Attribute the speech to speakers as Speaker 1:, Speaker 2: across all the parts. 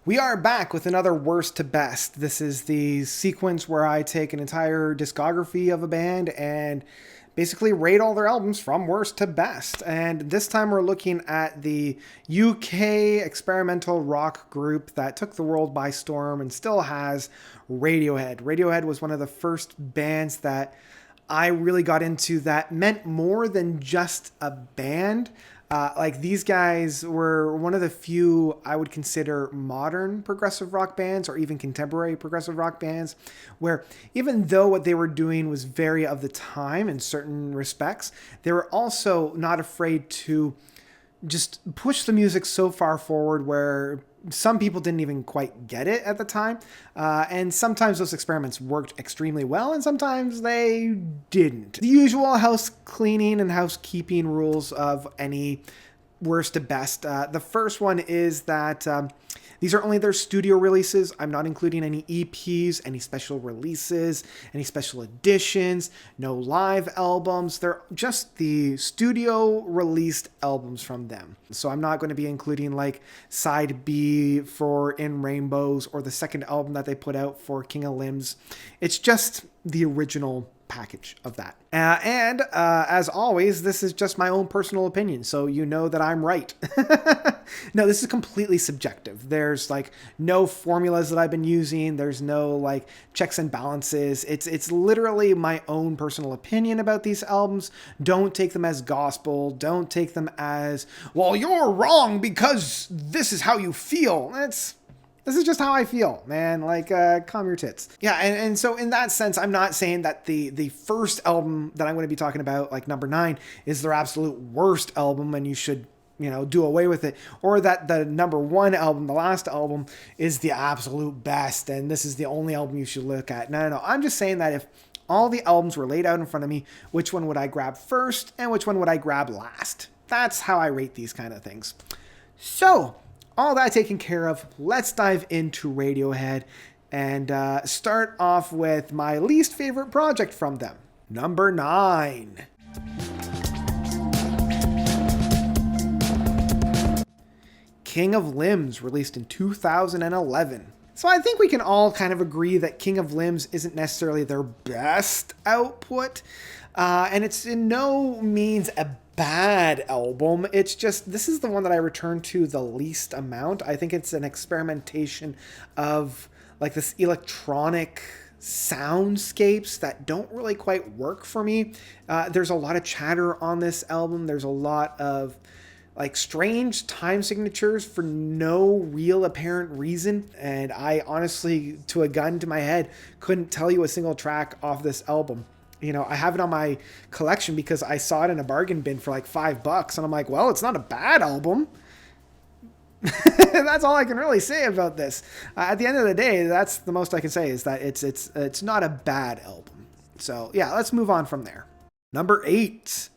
Speaker 1: We are back with another worst to best. This is the sequence where I take an entire discography of a band and basically rate all their albums from worst to best. And this time we're looking at the UK experimental rock group that took the world by storm and still has, Radiohead. Radiohead was one of the first bands that I really got into that meant more than just a band. Like these guys were one of the few I would consider modern progressive rock bands or even contemporary progressive rock bands where even though what they were doing was very of the time in certain respects, they were also not afraid to just push the music so far forward where some people didn't even quite get it at the time. And sometimes those experiments worked extremely well and sometimes they didn't. The usual house cleaning and housekeeping rules of any worst to best. The first one is that these are only their studio releases. I'm not including any EPs, any special releases, any special editions, no live albums. They're just the studio released albums from them. So I'm not going to be including like side B for In Rainbows or the second album that they put out for King of Limbs. It's just the original package of that. As always, this is just my own personal opinion, so you know that I'm right. No, this is completely subjective. There's like no formulas that I've been using. There's no like checks and balances. It's literally my own personal opinion about these albums. Don't take them as gospel. Don't take them as, well, you're wrong because this is how you feel. This is just how I feel, man. Like, calm your tits. Yeah, and so in that sense, I'm not saying that the first album that I'm going to be talking about, like number 9, is their absolute worst album and you should, do away with it. Or that the number 1 album, the last album, is the absolute best and this is the only album you should look at. No. I'm just saying that if all the albums were laid out in front of me, which one would I grab first and which one would I grab last? That's how I rate these kind of things. So, all that taken care of, let's dive into Radiohead and start off with my least favorite project from them. Number 9. King of Limbs, released in 2011. So I think we can all kind of agree that King of Limbs isn't necessarily their best output, and it's in no means a bad album. It's just, this is the one that I return to the least amount. I think it's an experimentation of like this electronic soundscapes that don't really quite work for me. There's a lot of chatter on this album. There's a lot of like strange time signatures for no real apparent reason. And I honestly, to a gun to my head, couldn't tell you a single track off this album. I have it on my collection because I saw it in a bargain bin for like $5 and I'm like, well, it's not a bad album. That's all I can really say about this. At the end of the day, that's the most I can say is that it's not a bad album. So yeah, let's move on from there. Number 8.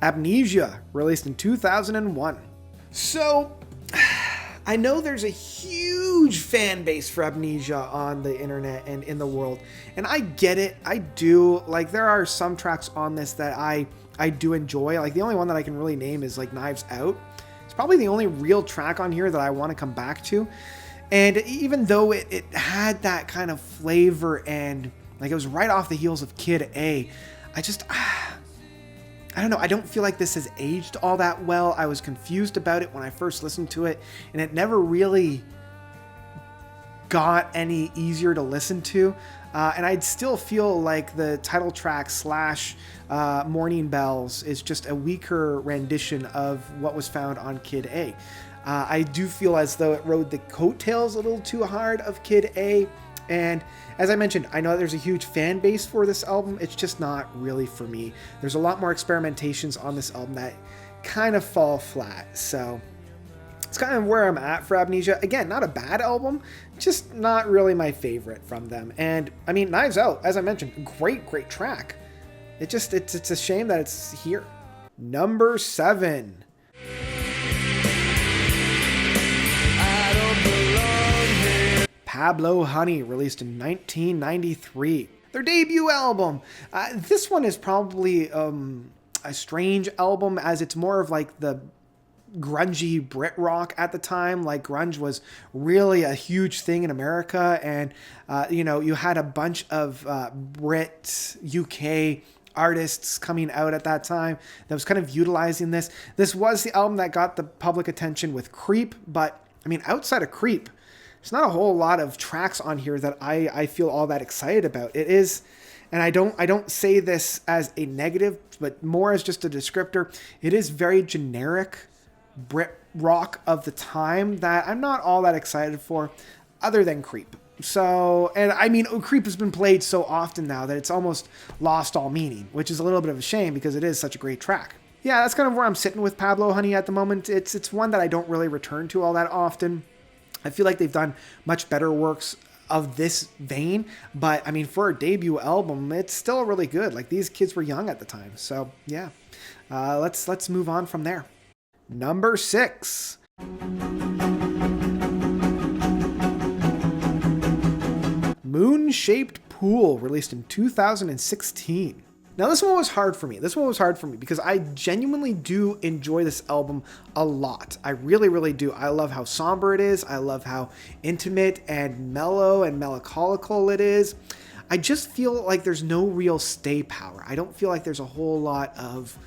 Speaker 1: Amnesia, released in 2001. So I know there's a huge fan base for Amnesia on the internet and in the world, and I get it. I do. Like, there are some tracks on this that I do enjoy. Like, the only one that I can really name is like Knives Out. It's probably the only real track on here that I want to come back to. And even though it had that kind of flavor and like it was right off the heels of Kid A, I don't know. I don't feel like this has aged all that well. I was confused about it when I first listened to it, and it never really got any easier to listen to. And I'd still feel like the title track / Morning Bells is just a weaker rendition of what was found on Kid A. I do feel as though it rode the coattails a little too hard of Kid A. And as I mentioned, I know there's a huge fan base for this album. It's just not really for me. There's a lot more experimentations on this album that kind of fall flat. So it's kind of where I'm at for Amnesia. Again, not a bad album, just not really my favorite from them. And I mean, Knives Out, as I mentioned, great track. It's a shame that it's here. Number 7. Pablo Honey, released in 1993. Their debut album. This one is probably a strange album, as it's more of like the grungy Brit rock at the time. Like grunge was really a huge thing in America, and you had a bunch of Brit UK artists coming out at that time that was kind of utilizing this. This was the album that got the public attention with Creep, but I mean, outside of Creep, there's not a whole lot of tracks on here that I feel all that excited about. It is, and I don't say this as a negative, but more as just a descriptor. It is very generic Brit rock of the time that I'm not all that excited for, other than Creep. So, and I mean, Creep has been played so often now that it's almost lost all meaning, which is a little bit of a shame because it is such a great track. Yeah, that's kind of where I'm sitting with Pablo Honey at the moment. It's one that I don't really return to all that often. I feel like they've done much better works of this vein, but I mean, for a debut album, it's still really good. Like, these kids were young at the time. So yeah, let's move on from there. Number 6. Moon-Shaped Pool, released in 2016. Now, this one was hard for me. Because I genuinely do enjoy this album a lot. I really, really do. I love how somber it is. I love how intimate and mellow and melancholical it is. I just feel like there's no real stay power. I don't feel like there's a whole lot of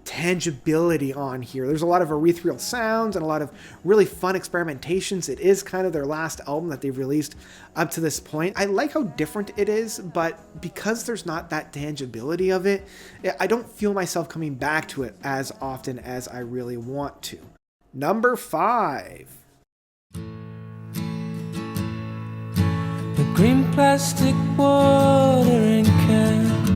Speaker 1: tangibility on here. There's a lot of ethereal sounds and a lot of really fun experimentations. It is kind of their last album that they've released up to this point. I like how different it is, but because there's not that tangibility of it, I don't feel myself coming back to it as often as I really want to. Number 5. The green plastic watering can.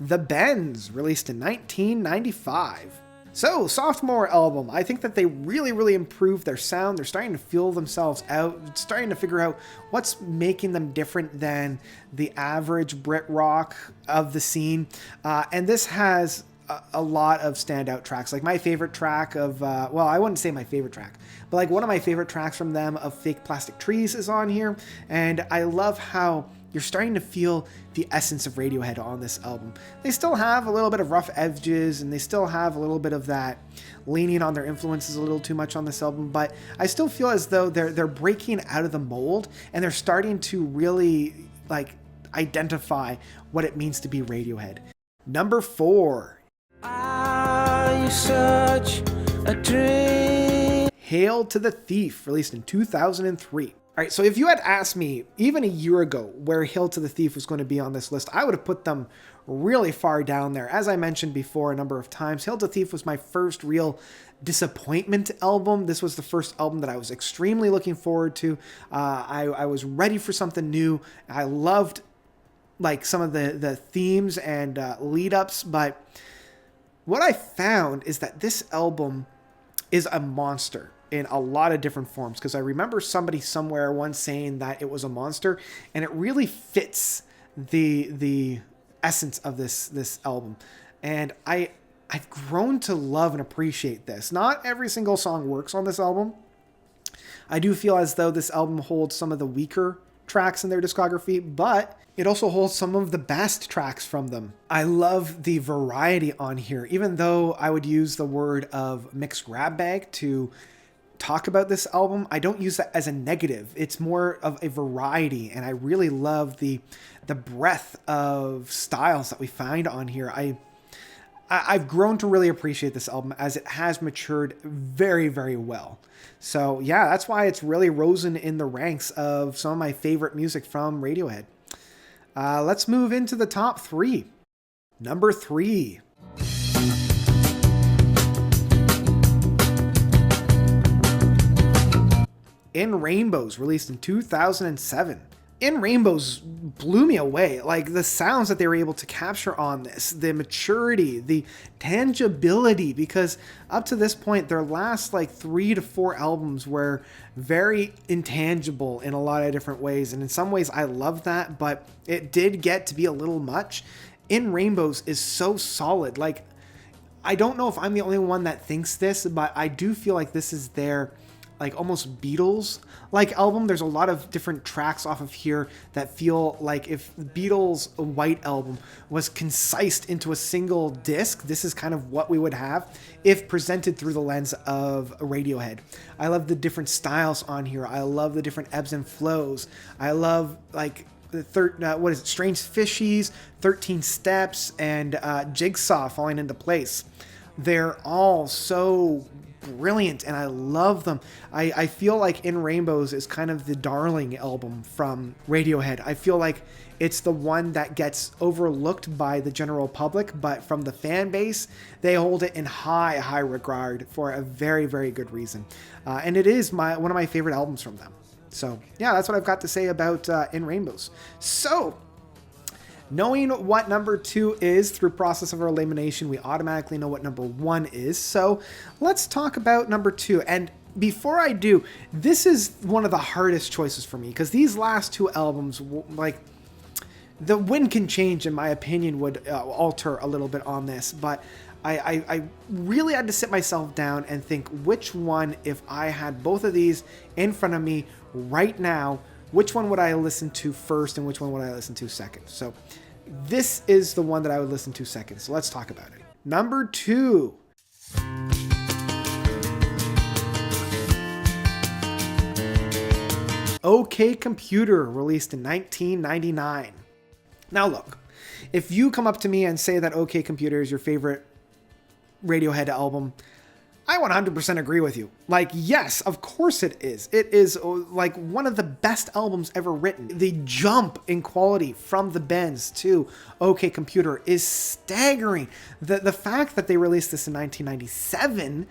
Speaker 1: The Bends, released in 1995. So, sophomore album. I think that they really, really improved their sound. They're starting to feel themselves out, starting to figure out what's making them different than the average Brit rock of the scene. And this has a lot of standout tracks. Like, my favorite track of, well, I wouldn't say my favorite track, but like one of my favorite tracks from them of Fake Plastic Trees is on here. And I love how you're starting to feel the essence of Radiohead on this album. They still have a little bit of rough edges, and they still have a little bit of that leaning on their influences a little too much on this album, but I still feel as though they're breaking out of the mold, and they're starting to really like identify what it means to be Radiohead. Number 4. Are you such a dream? Hail to the Thief, released in 2003. All right, so if you had asked me even a year ago where Hail to the Thief was going to be on this list, I would have put them really far down there. As I mentioned before a number of times, Hail to the Thief was my first real disappointment album. This was the first album that I was extremely looking forward to. I was ready for something new. I loved like some of the themes and lead-ups, but what I found is that this album is a monster in a lot of different forms, because I remember somebody somewhere once saying that it was a monster, and it really fits the essence of this album. And I've grown to love and appreciate this. Not every single song works on this album. I do feel as though this album holds some of the weaker tracks in their discography, but it also holds some of the best tracks from them. I love the variety on here, even though I would use the word of mixed grab bag to talk about this album. I don't use that as a negative. It's more of a variety, and I really love the breadth of styles that we find on here. I've grown to really appreciate this album as it has matured very, very well. So yeah, that's why it's really risen in the ranks of some of my favorite music from Radiohead. Let's move into the top 3. Number 3. In Rainbows, released in 2007. In Rainbows blew me away. Like, the sounds that they were able to capture on this, the maturity, the tangibility, because up to this point, their last like 3 to 4 albums were very intangible in a lot of different ways. And in some ways I love that, but it did get to be a little much. In Rainbows is so solid. Like, I don't know if I'm the only one that thinks this, but I do feel like this is their like almost Beatles like album. There's a lot of different tracks off of here that feel like if the Beatles White Album was concised into a single disc, this is kind of what we would have if presented through the lens of Radiohead. I love the different styles on here. I love the different ebbs and flows. I love like the Strange Fishies, 13 Steps, and Jigsaw falling into place. They're all so brilliant and I love them. I feel like In Rainbows is kind of the darling album from Radiohead. I feel like it's the one that gets overlooked by the general public, but from the fan base, they hold it in high regard for a very, very good reason. And it is one of my favorite albums from them. So yeah, that's what I've got to say about In Rainbows. So knowing what number 2 is through process of elimination, we automatically know what number 1 is. So let's talk about number 2. And before I do, this is one of the hardest choices for me because these last 2 albums, like the wind can change, in my opinion, would alter a little bit on this. But I really had to sit myself down and think which one, if I had both of these in front of me right now, which one would I listen to first and which one would I listen to second? So this is the one that I would listen to second. So let's talk about it. Number 2. OK Computer, released in 1999. Now look, if you come up to me and say that OK Computer is your favorite Radiohead album, I 100% agree with you. Like, yes, of course it is. It is like one of the best albums ever written. The jump in quality from the Bends to OK Computer is staggering. The fact that they released this in 1997,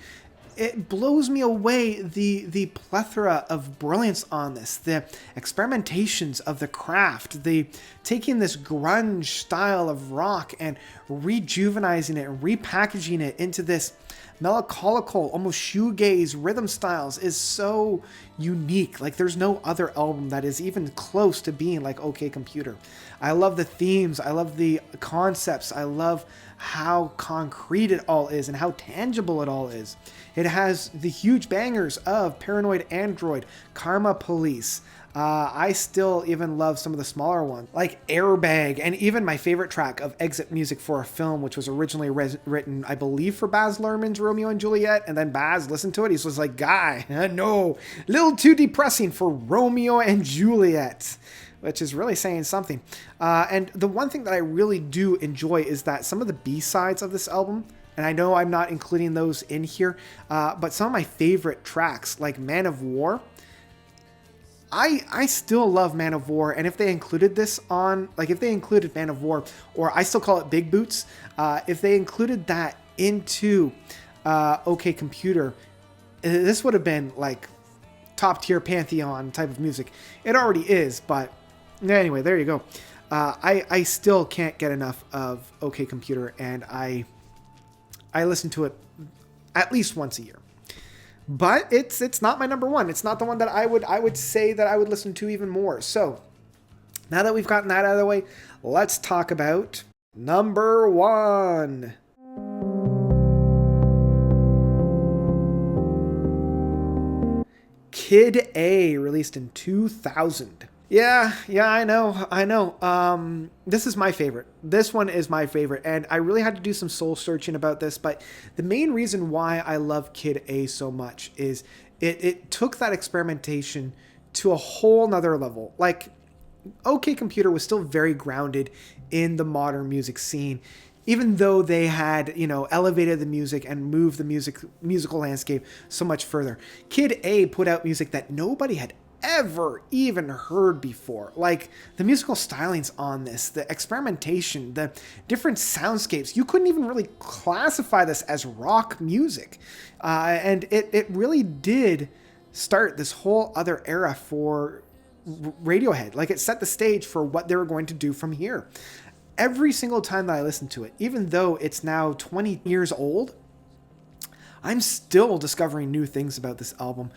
Speaker 1: it blows me away, the plethora of brilliance on this, the experimentations of the craft, the taking this grunge style of rock and rejuvenizing it and repackaging it into this melancholical, almost shoegaze rhythm styles is so unique. Like there's no other album that is even close to being like OK Computer. I love the themes. I love the concepts. I love how concrete it all is and how tangible it all is. It has the huge bangers of Paranoid Android, Karma Police. I still even love some of the smaller ones, like Airbag, and even my favorite track of Exit Music for a Film, which was originally written, I believe, for Baz Luhrmann's Romeo and Juliet, and then Baz listened to it. He was like, guy, no, a little too depressing for Romeo and Juliet, which is really saying something. And the one thing that I really do enjoy is that some of the B-sides of this album, and I know I'm not including those in here, but some of my favorite tracks, like Man of War, I still love Man of War, and if they included this on, like if they included Man of War, or I still call it Big Boots, if they included that into OK Computer, this would have been like top tier Pantheon type of music. It already is, but anyway, there you go. I still can't get enough of OK Computer, and I listen to it at least once a year. But it's not my number 1. It's not the one that I would say that I would listen to even more. So now that we've gotten that out of the way, let's talk about number 1. Kid A, released in 2000. Yeah, I know. This is my favorite. This one is my favorite, and I really had to do some soul searching about this, but the main reason why I love Kid A so much is it took that experimentation to a whole nother level. Like, OK Computer was still very grounded in the modern music scene, even though they had, elevated the music and moved the musical landscape so much further. Kid A put out music that nobody had ever even heard before. Like the musical stylings on this, the experimentation, the different soundscapes, you couldn't even really classify this as rock music. And it really did start this whole other era for Radiohead. Like it set the stage for what they were going to do from here. Every single time that I listen to it, even though it's now 20 years old, I'm still discovering new things about this album.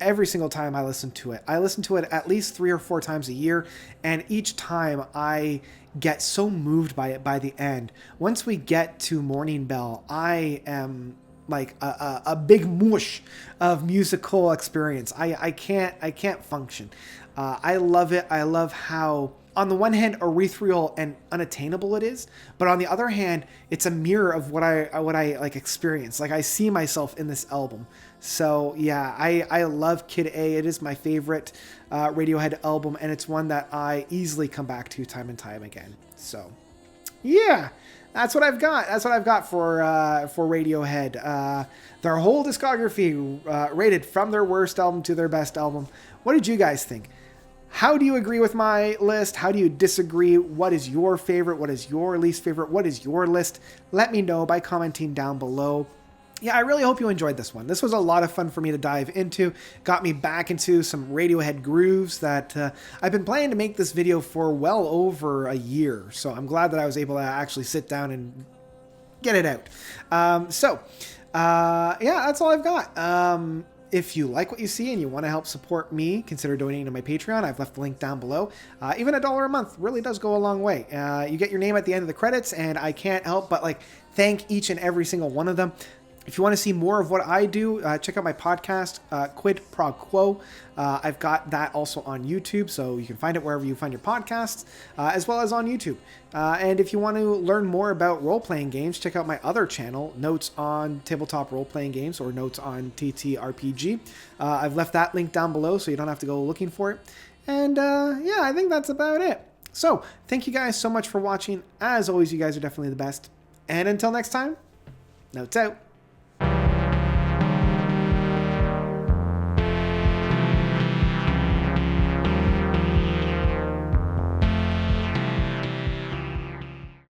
Speaker 1: Every single time I listen to it. I listen to it at least 3 or 4 times a year, and each time I get so moved by it by the end. Once we get to Morning Bell, I am like a big mush of musical experience. I can't function. I love it. I love how, on the one hand, ethereal and unattainable it is, but on the other hand, it's a mirror of what I like experience. Like, I see myself in this album. So yeah, I love Kid A. It is my favorite Radiohead album, and it's one that I easily come back to time and time again. So yeah, that's what I've got. That's what I've got for Radiohead. Their whole discography, rated from their worst album to their best album. What did you guys think? How do you agree with my list? How do you disagree? What is your favorite? What is your least favorite? What is your list? Let me know by commenting down below. Yeah, I really hope you enjoyed this one. This was a lot of fun for me to dive into. Got me back into some Radiohead grooves that I've been planning to make this video for well over a year. So I'm glad that I was able to actually sit down and get it out. Yeah, that's all I've got. If you like what you see and you want to help support me, consider donating to my Patreon. I've left the link down below. Even $1 a month really does go a long way. You get your name at the end of the credits, and I can't help but thank each and every single one of them. If you want to see more of what I do, check out my podcast, Quid Pro Quo. I've got that also on YouTube, so you can find it wherever you find your podcasts, as well as on YouTube. And if you want to learn more about role-playing games, check out my other channel, Notes on Tabletop Role-Playing Games, or Notes on TTRPG. I've left that link down below, so you don't have to go looking for it. And yeah, I think that's about it. So thank you guys so much for watching. As always, you guys are definitely the best. And until next time, Notes out.